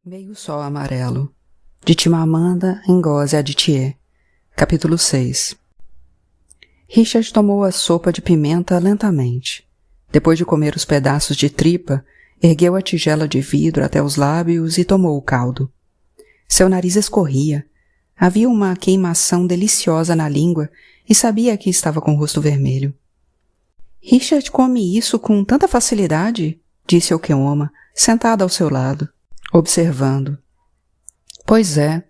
Meio-Sol Amarelo, de Chimamanda Ngozi Adichie, capítulo 6. Richard tomou a sopa de pimenta lentamente. Depois de comer os pedaços de tripa, ergueu a tigela de vidro até os lábios e tomou o caldo. Seu nariz escorria. Havia uma queimação deliciosa na língua e sabia que estava com o rosto vermelho. Richard come isso com tanta facilidade? Disse Okeoma, sentada ao seu lado, observando. Pois é,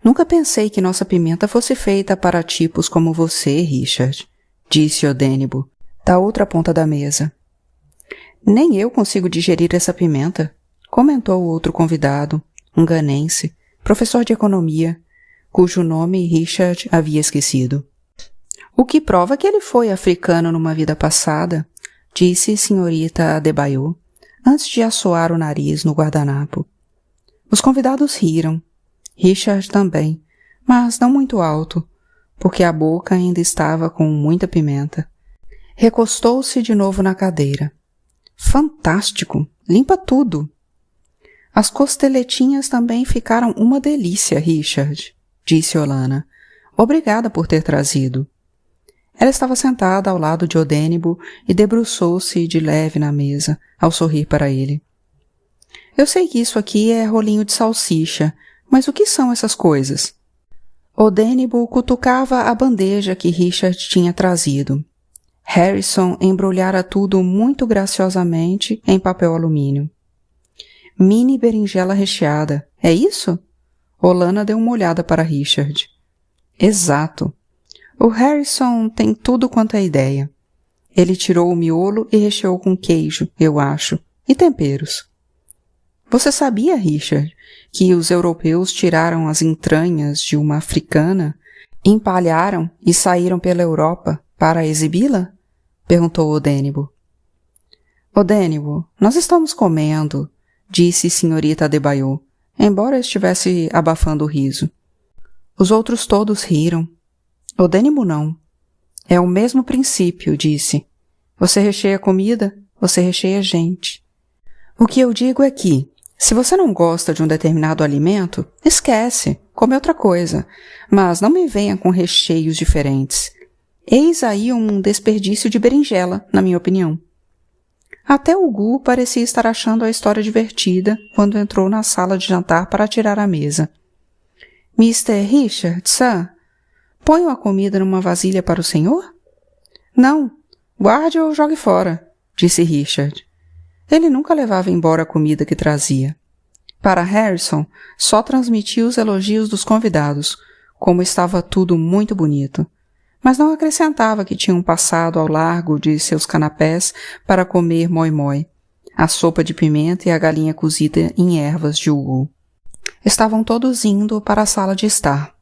nunca pensei que nossa pimenta fosse feita para tipos como você, Richard, disse Odênibo, da outra ponta da mesa. Nem eu consigo digerir essa pimenta, comentou o outro convidado, um ganense, professor de economia, cujo nome Richard havia esquecido. O que prova que ele foi africano numa vida passada, disse senhorita Adebayo, antes de assoar o nariz no guardanapo. Os convidados riram. Richard também, mas não muito alto, porque a boca ainda estava com muita pimenta. Recostou-se de novo na cadeira. Fantástico! Limpa tudo! As costeletinhas também ficaram uma delícia, Richard, disse Olana. Obrigada por ter trazido. Ela estava sentada ao lado de Odênibo e debruçou-se de leve na mesa, ao sorrir para ele. Eu sei que isso aqui é rolinho de salsicha, mas o que são essas coisas? Odênibo cutucava a bandeja que Richard tinha trazido. Harrison embrulhara tudo muito graciosamente em papel alumínio. Mini berinjela recheada, é isso? Olana deu uma olhada para Richard. Exato. O Harrison tem tudo quanto é ideia. Ele tirou o miolo e recheou com queijo, eu acho, e temperos. Você sabia, Richard, que os europeus tiraram as entranhas de uma africana, empalharam e saíram pela Europa para exibi-la? Perguntou Odênibo. Odênibo, nós estamos comendo, disse senhorita Adebayo, embora estivesse abafando o riso. Os outros todos riram. Odênibo não. É o mesmo princípio, disse. Você recheia comida, você recheia gente. O que eu digo é que, se você não gosta de um determinado alimento, esquece, come outra coisa, mas não me venha com recheios diferentes. Eis aí um desperdício de berinjela, na minha opinião. Até o Gu parecia estar achando a história divertida quando entrou na sala de jantar para tirar a mesa. Mr. Richard, sir, ponho a comida numa vasilha para o senhor? Não, guarde ou jogue fora, disse Richard. Ele nunca levava embora a comida que trazia. Para Harrison, só transmitia os elogios dos convidados, como estava tudo muito bonito, mas não acrescentava que tinham passado ao largo de seus canapés para comer moi-moi, a sopa de pimenta e a galinha cozida em ervas de ugu. Estavam todos indo para a sala de estar.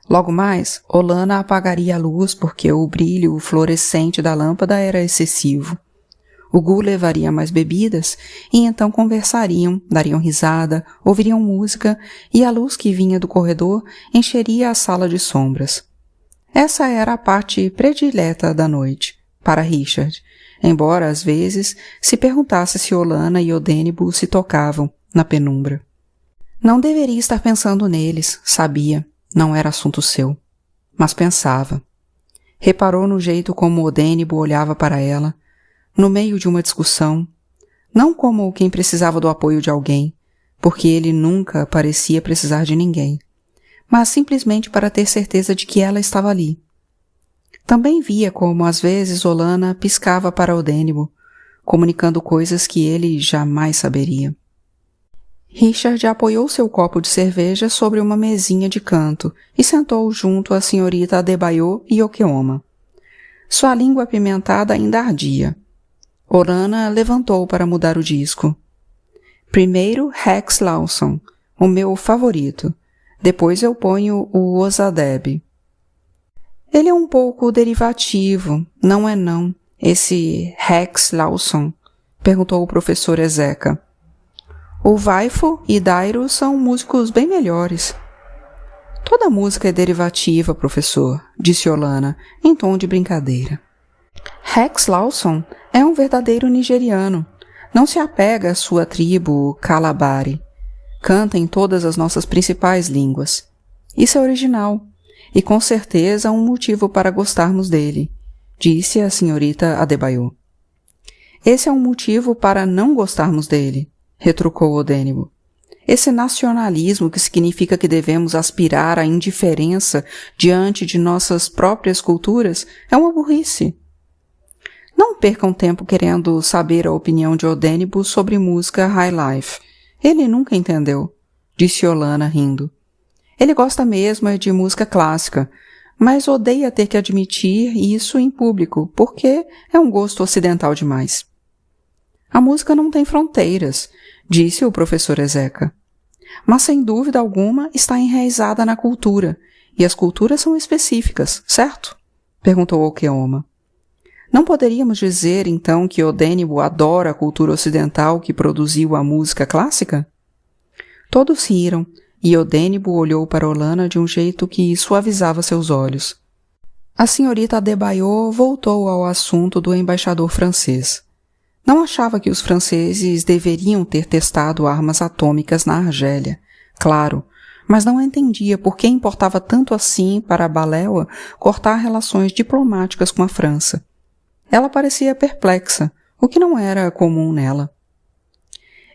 Logo mais, Olana apagaria a luz porque o brilho fluorescente da lâmpada era excessivo. O Gu levaria mais bebidas e então conversariam, dariam risada, ouviriam música e a luz que vinha do corredor encheria a sala de sombras. Essa era a parte predileta da noite, para Richard, embora às vezes se perguntasse se Olana e Odênibo se tocavam na penumbra. Não deveria estar pensando neles, sabia. Não era assunto seu. Mas pensava. Reparou no jeito como Odênibo olhava para ela, no meio de uma discussão, não como quem precisava do apoio de alguém, porque ele nunca parecia precisar de ninguém, mas simplesmente para ter certeza de que ela estava ali. Também via como às vezes Olana piscava para Odênibo, comunicando coisas que ele jamais saberia. Richard apoiou seu copo de cerveja sobre uma mesinha de canto e sentou junto à senhorita Adebayo e Okeoma. Sua língua apimentada ainda ardia. Olana levantou para mudar o disco. Primeiro Rex Lawson, o meu favorito. Depois eu ponho o Ozadeb. Ele é um pouco derivativo, não é não, esse Rex Lawson? Perguntou o professor Ezeca. O Vaifo e Dairo são músicos bem melhores. Toda música é derivativa, professor, disse Olana, em tom de brincadeira. Rex Lawson é um verdadeiro nigeriano. Não se apega à sua tribo Kalabari. canta em todas as nossas principais línguas. Isso é original, e com certeza um motivo para gostarmos dele, disse a senhorita Adebayo. Esse é um motivo para não gostarmos dele, retrucou Odênibo. Esse nacionalismo que significa que devemos aspirar à indiferença diante de nossas próprias culturas é uma burrice. Não percam tempo querendo saber a opinião de Odênibo sobre música high life. Ele nunca entendeu, disse Olana rindo. Ele gosta mesmo de música clássica, mas odeia ter que admitir isso em público, porque é um gosto ocidental demais. A música não tem fronteiras, disse o professor Ezeca. Mas sem dúvida alguma está enraizada na cultura, e as culturas são específicas, certo? Perguntou Okeoma. Não poderíamos dizer, então, que Odênibo adora a cultura ocidental que produziu a música clássica? Todos riram, e Odênibo olhou para Olana de um jeito que suavizava seus olhos. A senhorita Adebayo voltou ao assunto do embaixador francês. Não achava que os franceses deveriam ter testado armas atômicas na Argélia, claro, mas não entendia por que importava tanto assim para a Baléua cortar relações diplomáticas com a França. Ela parecia perplexa, o que não era comum nela.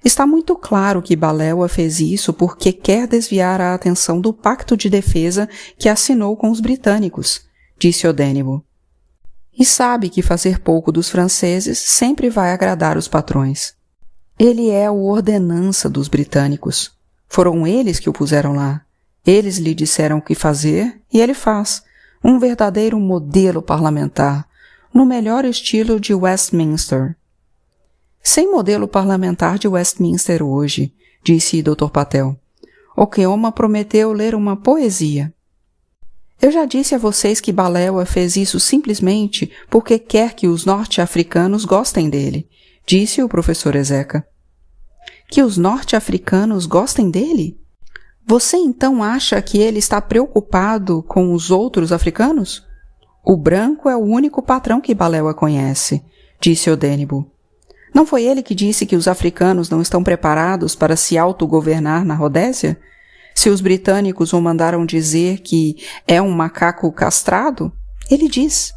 Está muito claro que Baléua fez isso porque quer desviar a atenção do pacto de defesa que assinou com os britânicos, disse Odênibo. E sabe que fazer pouco dos franceses sempre vai agradar os patrões. Ele é o ordenança dos britânicos. Foram eles que o puseram lá. Eles lhe disseram o que fazer e ele faz. Um verdadeiro modelo parlamentar, no melhor estilo de Westminster. Sem modelo parlamentar de Westminster hoje, disse Dr. Patel. Okeoma prometeu ler uma poesia. Eu já disse a vocês que Baléua fez isso simplesmente porque quer que os norte-africanos gostem dele, disse o professor Ezeca. Que os norte-africanos gostem dele? Você então acha que ele está preocupado com os outros africanos? O branco é o único patrão que Baléua conhece, disse Odênibo. Não foi ele que disse que os africanos não estão preparados para se autogovernar na Rodésia? Se os britânicos o mandaram dizer que é um macaco castrado, ele diz.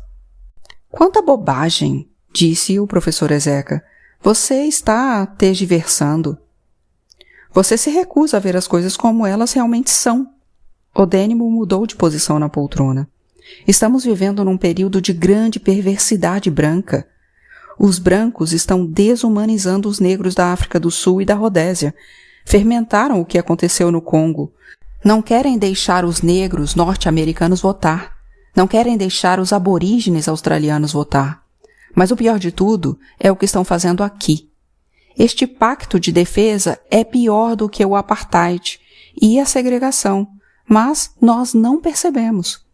Quanta bobagem, disse o professor Ezeca. Você está tergiversando. Você se recusa a ver as coisas como elas realmente são. Odênibo mudou de posição na poltrona. Estamos vivendo num período de grande perversidade branca. Os brancos estão desumanizando os negros da África do Sul e da Rodésia. Fermentaram o que aconteceu no Congo. Não querem deixar os negros norte-americanos votar. Não querem deixar os aborígenes australianos votar. Mas o pior de tudo é o que estão fazendo aqui. Este pacto de defesa é pior do que o apartheid e a segregação, mas nós não percebemos.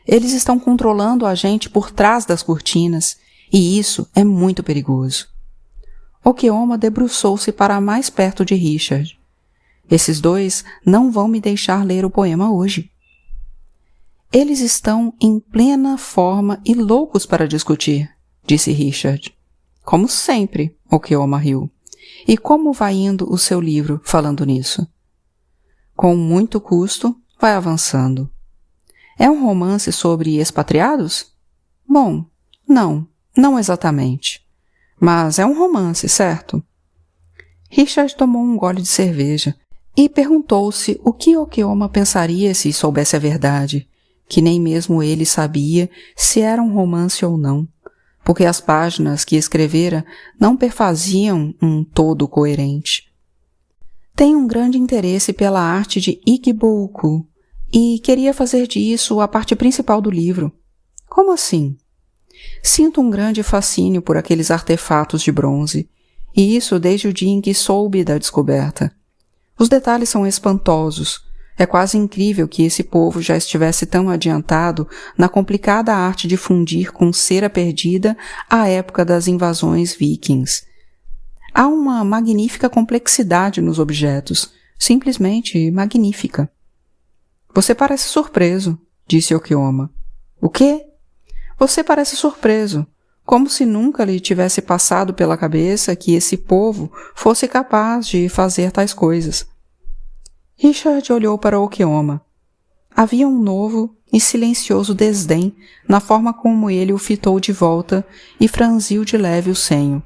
Eles estão controlando a gente por trás das cortinas, e isso é muito perigoso. Okeoma debruçou-se para mais perto de Richard. Esses dois não vão me deixar ler o poema hoje. Eles estão em plena forma e loucos para discutir, disse Richard. Como sempre, Okeoma riu. E como vai indo o seu livro falando nisso? Com muito custo, vai avançando. É um romance sobre expatriados? Bom, não exatamente. Mas é um romance, certo? Richard tomou um gole de cerveja e perguntou-se o que Okeoma pensaria se soubesse a verdade, que nem mesmo ele sabia se era um romance ou não, porque as páginas que escrevera não perfaziam um todo coerente. Tem um grande interesse pela arte de Igbo-Ukwu e queria fazer disso a parte principal do livro. Como assim? Sinto um grande fascínio por aqueles artefatos de bronze, e isso desde o dia em que soube da descoberta. Os detalhes são espantosos. É quase incrível que esse povo já estivesse tão adiantado na complicada arte de fundir com cera perdida à época das invasões vikings. Há uma magnífica complexidade nos objetos, simplesmente magnífica. Você parece surpreso, disse Okeoma. O quê? Você parece surpreso, como se nunca lhe tivesse passado pela cabeça que esse povo fosse capaz de fazer tais coisas. Richard olhou para Okeoma. Havia um novo e silencioso desdém na forma como ele o fitou de volta e franziu de leve o senho,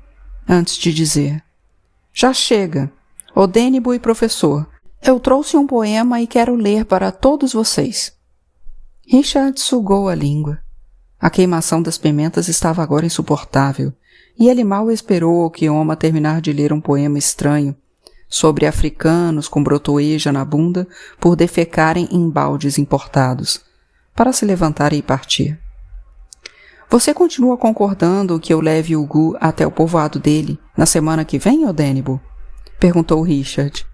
antes de dizer: Já chega, Odênibo e professor. Eu trouxe um poema e quero ler para todos vocês. Richard sugou a língua. A queimação das pimentas estava agora insuportável, e ele mal esperou Okeoma terminar de ler um poema estranho sobre africanos com brotoeja na bunda por defecarem em baldes importados, para se levantar e partir. Você continua concordando que eu leve o Gu até o povoado dele na semana que vem, Odênibo? Perguntou Richard.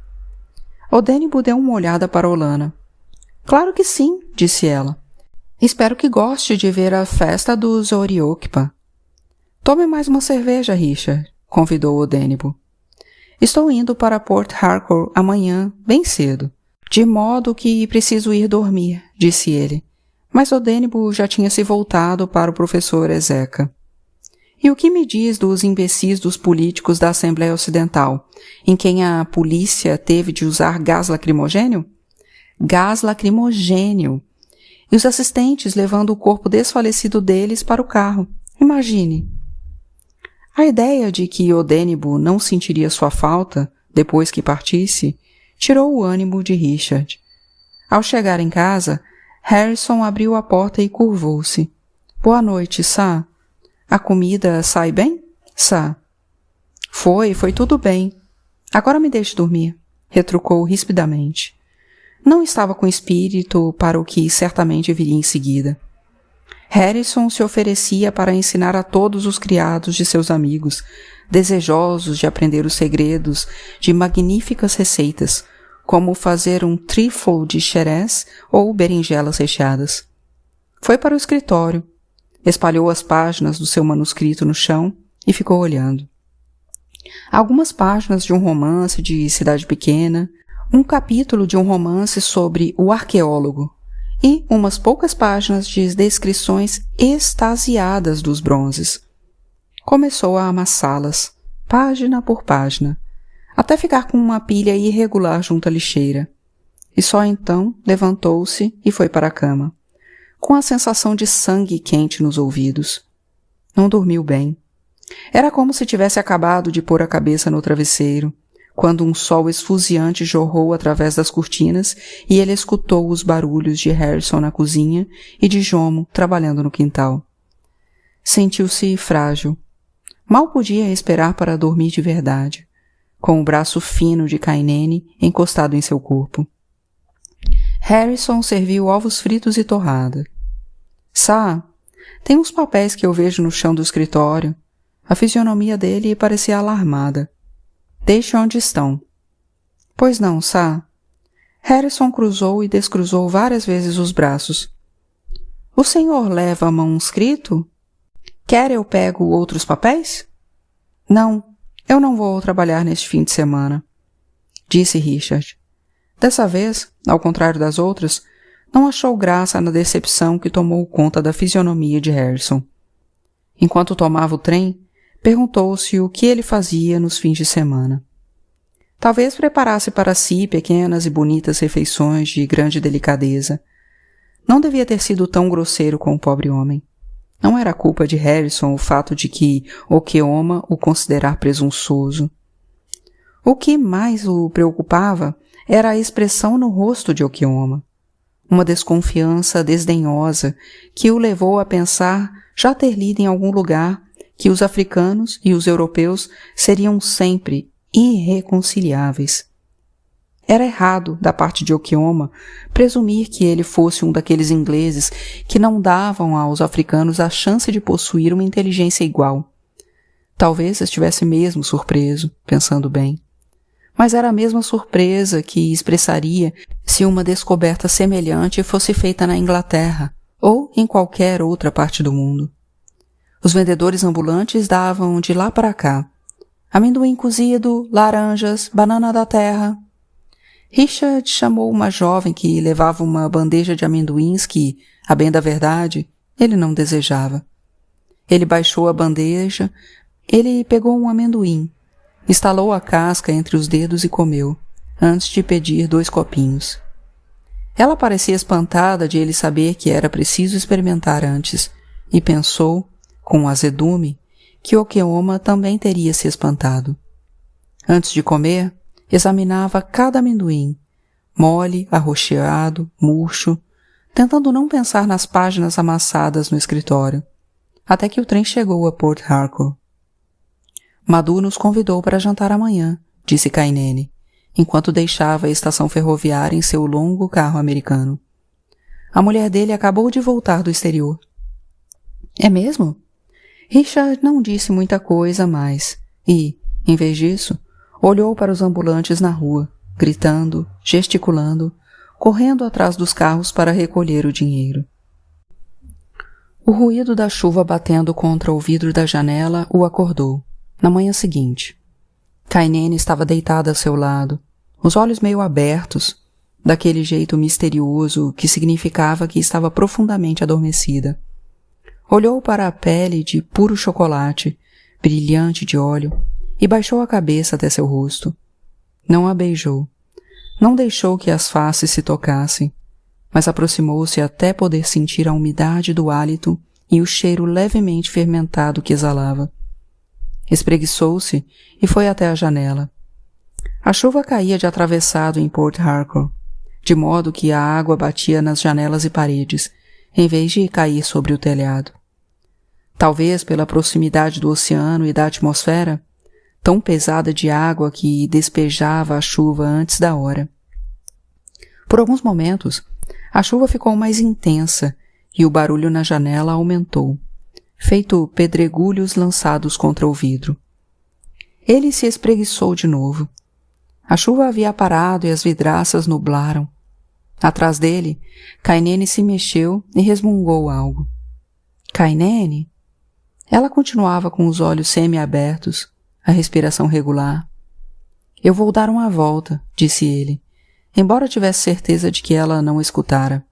Odênibo deu uma olhada para Olana. Claro que sim, disse ela. Espero que goste de ver a festa dos Oriokpa. Tome mais uma cerveja, Richard, convidou Odênibo. Estou indo para Port Harcourt amanhã, bem cedo, de modo que preciso ir dormir, disse ele. Mas Odênibo já tinha se voltado para o professor Ezeca. E o que me diz dos imbecis dos políticos da Assembleia Ocidental, em quem a polícia teve de usar gás lacrimogênio? Gás lacrimogênio! E os assistentes levando o corpo desfalecido deles para o carro. Imagine! A ideia de que Odênibo não sentiria sua falta depois que partisse tirou o ânimo de Richard. Ao chegar em casa, Harrison abriu a porta e curvou-se. Boa noite, Sá. A comida sai bem? Sá. Foi tudo bem. Agora me deixe dormir, retrucou rispidamente. Não estava com espírito para o que certamente viria em seguida. Harrison se oferecia para ensinar a todos os criados de seus amigos, desejosos de aprender os segredos de magníficas receitas, como fazer um trifle de xerez ou berinjelas recheadas. Foi para o escritório, espalhou as páginas do seu manuscrito no chão e ficou olhando. Algumas páginas de um romance de cidade pequena, um capítulo de um romance sobre o arqueólogo e umas poucas páginas de descrições extasiadas dos bronzes. Começou a amassá-las, página por página, até ficar com uma pilha irregular junto à lixeira. E só então levantou-se e foi para a cama, com a sensação de sangue quente nos ouvidos. Não dormiu bem. Era como se tivesse acabado de pôr a cabeça no travesseiro, quando um sol esfuziante jorrou através das cortinas e ele escutou os barulhos de Harrison na cozinha e de Jomo trabalhando no quintal. Sentiu-se frágil. Mal podia esperar para dormir de verdade, com o braço fino de Kainene encostado em seu corpo. Harrison serviu ovos fritos e torrada. Sá, tem uns papéis que eu vejo no chão do escritório. A fisionomia dele parecia alarmada. Deixe onde estão. Pois não, Sá. Harrison cruzou e descruzou várias vezes os braços. O senhor leva manuscrito? Quer eu pego outros papéis? Não, eu não vou trabalhar neste fim de semana, disse Richard. Dessa vez, ao contrário das outras, não achou graça na decepção que tomou conta da fisionomia de Harrison. Enquanto tomava o trem, perguntou-se o que ele fazia nos fins de semana. Talvez preparasse para si pequenas e bonitas refeições de grande delicadeza. Não devia ter sido tão grosseiro com o pobre homem. Não era culpa de Harrison o fato de que Okeoma o considerar presunçoso. O que mais o preocupava era a expressão no rosto de Okeoma, uma desconfiança desdenhosa que o levou a pensar já ter lido em algum lugar que os africanos e os europeus seriam sempre irreconciliáveis. Era errado, da parte de Okeoma, presumir que ele fosse um daqueles ingleses que não davam aos africanos a chance de possuir uma inteligência igual. Talvez estivesse mesmo surpreso, pensando bem. Mas era a mesma surpresa que expressaria se uma descoberta semelhante fosse feita na Inglaterra ou em qualquer outra parte do mundo. Os vendedores ambulantes davam de lá para cá. Amendoim cozido, laranjas, banana da terra. Richard chamou uma jovem que levava uma bandeja de amendoins que, a bem da verdade, ele não desejava. Ele baixou a bandeja, ele pegou um amendoim, estalou a casca entre os dedos e comeu. antes de pedir 2 copinhos. Ela parecia espantada de ele saber que era preciso experimentar antes, e pensou, com azedume, que Okeoma também teria se espantado. Antes de comer, examinava cada amendoim, mole, arroxeado, murcho, tentando não pensar nas páginas amassadas no escritório, até que o trem chegou a Port Harcourt. Madhu nos convidou para jantar amanhã, disse Kainene, enquanto deixava a estação ferroviária em seu longo carro americano. A mulher dele acabou de voltar do exterior. É mesmo? Richard não disse muita coisa mais e, em vez disso, olhou para os ambulantes na rua, gritando, gesticulando, correndo atrás dos carros para recolher o dinheiro. O ruído da chuva batendo contra o vidro da janela o acordou, na manhã seguinte. Kainene estava deitada a seu lado, os olhos meio abertos, daquele jeito misterioso que significava que estava profundamente adormecida. Olhou para a pele de puro chocolate, brilhante de óleo, e baixou a cabeça até seu rosto. Não a beijou. Não deixou que as faces se tocassem, mas aproximou-se até poder sentir a umidade do hálito e o cheiro levemente fermentado que exalava. Espreguiçou-se e foi até a janela. A chuva caía de atravessado em Port Harcourt, de modo que a água batia nas janelas e paredes, em vez de cair sobre o telhado. Talvez pela proximidade do oceano e da atmosfera, tão pesada de água que despejava a chuva antes da hora. Por alguns momentos, a chuva ficou mais intensa e o barulho na janela aumentou, feito pedregulhos lançados contra o vidro. Ele se espreguiçou de novo. A chuva havia parado e as vidraças nublaram. Atrás dele, Kainene se mexeu e resmungou algo. Kainene? Ela continuava com os olhos semi-abertos, a respiração regular. Eu vou dar uma volta, disse ele, embora tivesse certeza de que ela não escutara.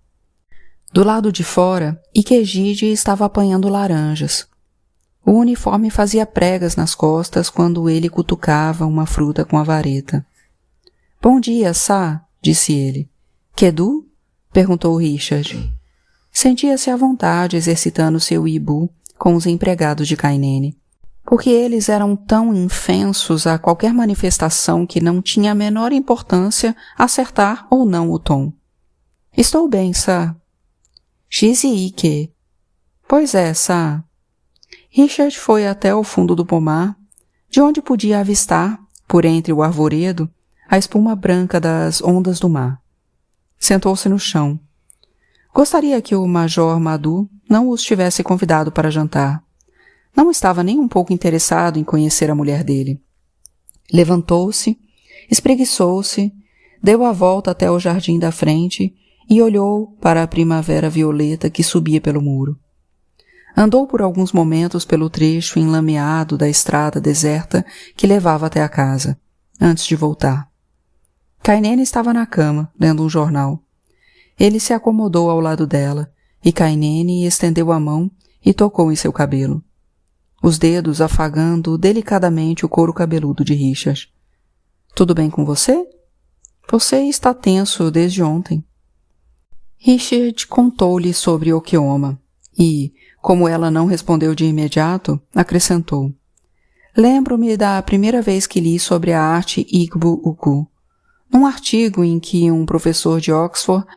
Do lado de fora, Ikejide estava apanhando laranjas. O uniforme fazia pregas nas costas quando ele cutucava uma fruta com a vareta. Bom dia, Sá, disse ele. Kedu? Perguntou Richard. Sentia-se à vontade exercitando seu ibu com os empregados de Kainene, porque eles eram tão infensos a qualquer manifestação que não tinha a menor importância acertar ou não o tom. Estou bem, Sá. Shizi-ike. Pois é, Sá. Richard foi até o fundo do pomar, de onde podia avistar, por entre o arvoredo, a espuma branca das ondas do mar. Sentou-se no chão. Gostaria que o Major Madhu não os tivesse convidado para jantar. Não estava nem um pouco interessado em conhecer a mulher dele. Levantou-se, espreguiçou-se, deu a volta até o jardim da frente e olhou para a primavera violeta que subia pelo muro. Andou por alguns momentos pelo trecho enlameado da estrada deserta que levava até a casa, antes de voltar. Kainene estava na cama, lendo um jornal. Ele se acomodou ao lado dela, e Kainene estendeu a mão e tocou em seu cabelo, os dedos afagando delicadamente o couro cabeludo de Richard. Tudo bem com você? Você está tenso desde ontem. Richard contou-lhe sobre Okeoma e, como ela não respondeu de imediato, acrescentou. Lembro-me da primeira vez que li sobre a arte Igbo-Uku, num artigo em que um professor de Oxford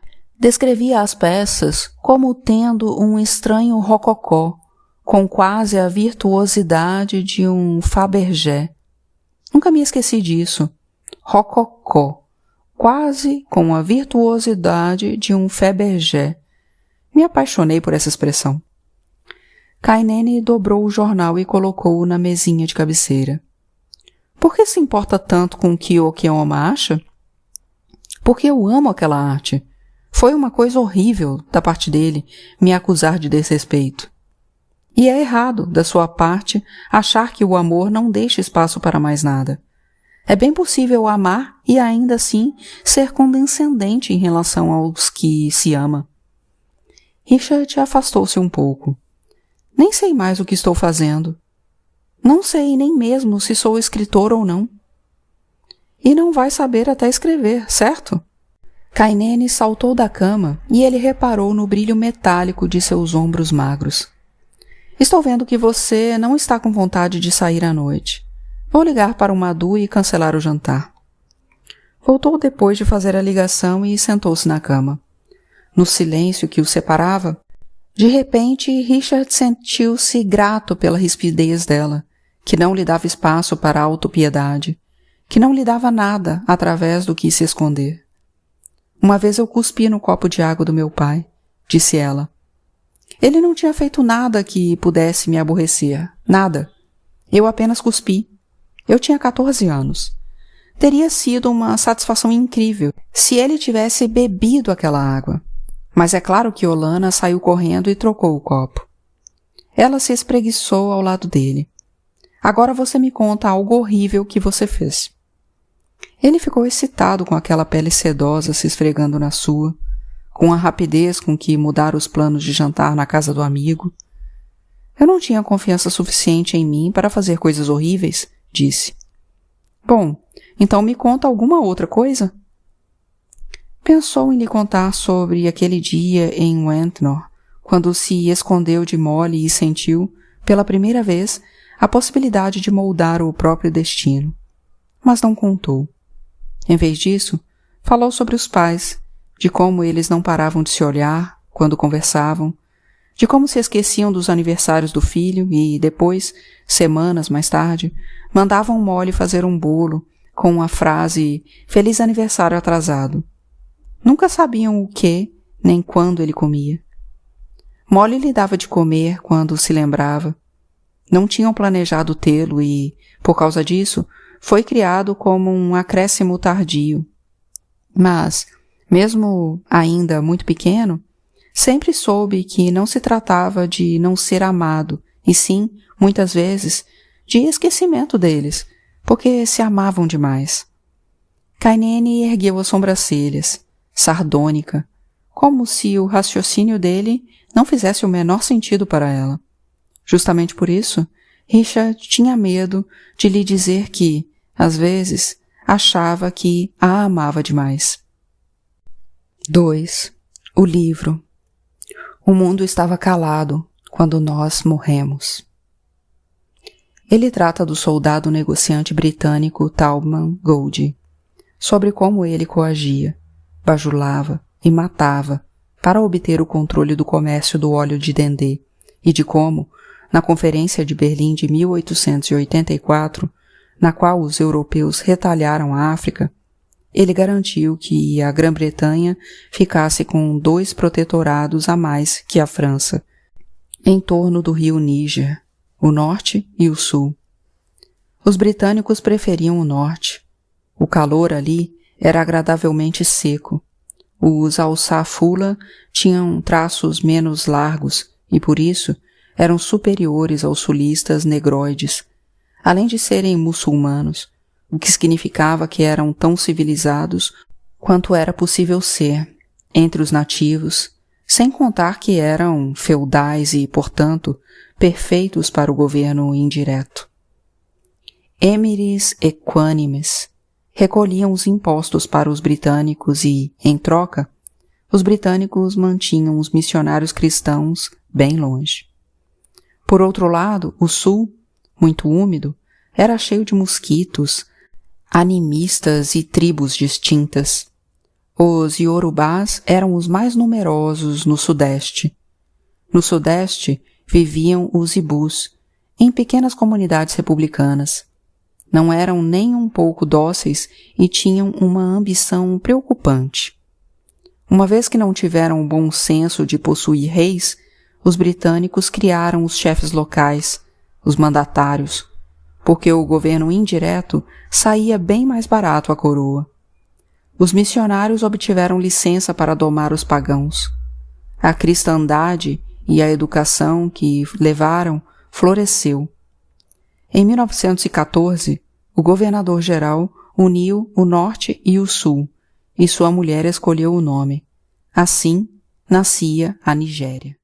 descrevia as peças como tendo um estranho rococó, com quase a virtuosidade de um Fabergé. Nunca me esqueci disso. Rococó, quase com a virtuosidade de um Fabergé. Me apaixonei por essa expressão. Kainene dobrou o jornal e colocou-o na mesinha de cabeceira. Por que se importa tanto com o que Okeoma acha? Porque eu amo aquela arte. Foi uma coisa horrível da parte dele me acusar de desrespeito. E é errado, da sua parte, achar que o amor não deixa espaço para mais nada. É bem possível amar e ainda assim ser condescendente em relação aos que se ama. Richard afastou-se um pouco. Nem sei mais o que estou fazendo. Não sei nem mesmo se sou escritor ou não. e não vai saber até escrever, certo? Kainene saltou da cama e ele reparou no brilho metálico de seus ombros magros. Estou vendo que você não está com vontade de sair à noite. Vou ligar para o Madhu e cancelar o jantar. Voltou depois de fazer a ligação e sentou-se na cama. No silêncio que o separava, de repente Richard sentiu-se grato pela rispidez dela, que não lhe dava espaço para a autopiedade, que não lhe dava nada através do que se esconder. Uma vez eu cuspi no copo de água do meu pai, disse ela. Ele não tinha feito nada que pudesse me aborrecer, nada. Eu apenas cuspi. Eu tinha 14 anos. Teria sido uma satisfação incrível se ele tivesse bebido aquela água. Mas é claro que Olana saiu correndo e trocou o copo. Ela se espreguiçou ao lado dele. Agora você me conta algo horrível que você fez. Ele ficou excitado com aquela pele sedosa se esfregando na sua, com a rapidez com que mudara os planos de jantar na casa do amigo. Eu não tinha confiança suficiente em mim para fazer coisas horríveis, disse. Bom, então me conta alguma outra coisa? Pensou em lhe contar sobre aquele dia em Wentnor, quando se escondeu de Molly e sentiu, pela primeira vez, a possibilidade de moldar o próprio destino. Mas não contou. Em vez disso, falou sobre os pais, de como eles não paravam de se olhar quando conversavam, de como se esqueciam dos aniversários do filho e, depois, semanas mais tarde, mandavam Molly fazer um bolo com a frase «Feliz aniversário atrasado». Nunca sabiam o que, nem quando ele comia. Molly lhe dava de comer quando se lembrava. Não tinham planejado tê-lo e, por causa disso, foi criado como um acréscimo tardio. Mas, mesmo ainda muito pequeno, sempre soube que não se tratava de não ser amado, e sim, muitas vezes, de esquecimento deles, porque se amavam demais. Kainene ergueu as sobrancelhas, sardônica, como se o raciocínio dele não fizesse o menor sentido para ela. Justamente por isso, Richard tinha medo de lhe dizer que, às vezes, achava que a amava demais. 2. O livro. O mundo estava calado quando nós morremos. Ele trata do soldado negociante britânico Taubman Goldie, sobre como ele coagia, bajulava e matava para obter o controle do comércio do óleo de dendê e de como, na Conferência de Berlim de 1884, na qual os europeus retalharam a África, ele garantiu que a Grã-Bretanha ficasse com 2 protetorados a mais que a França, em torno do rio Níger, o norte e o sul. Os britânicos preferiam o norte. O calor ali era agradavelmente seco. Os Alsafula tinham traços menos largos e, por isso, eram superiores aos sulistas negroides, além de serem muçulmanos, o que significava que eram tão civilizados quanto era possível ser entre os nativos, sem contar que eram feudais e, portanto, perfeitos para o governo indireto. Émires equânimes recolhiam os impostos para os britânicos e, em troca, os britânicos mantinham os missionários cristãos bem longe. Por outro lado, o sul, muito úmido, era cheio de mosquitos, animistas e tribos distintas. Os iorubás eram os mais numerosos no sudeste. No sudeste viviam os ibus, em pequenas comunidades republicanas. Não eram nem um pouco dóceis e tinham uma ambição preocupante. Uma vez que não tiveram o bom senso de possuir reis, os britânicos criaram os chefes locais, os mandatários, porque o governo indireto saía bem mais barato à coroa. Os missionários obtiveram licença para domar os pagãos. A cristandade e a educação que levaram floresceu. Em 1914, o governador-geral uniu o norte e o sul, e sua mulher escolheu o nome. Assim, nascia a Nigéria.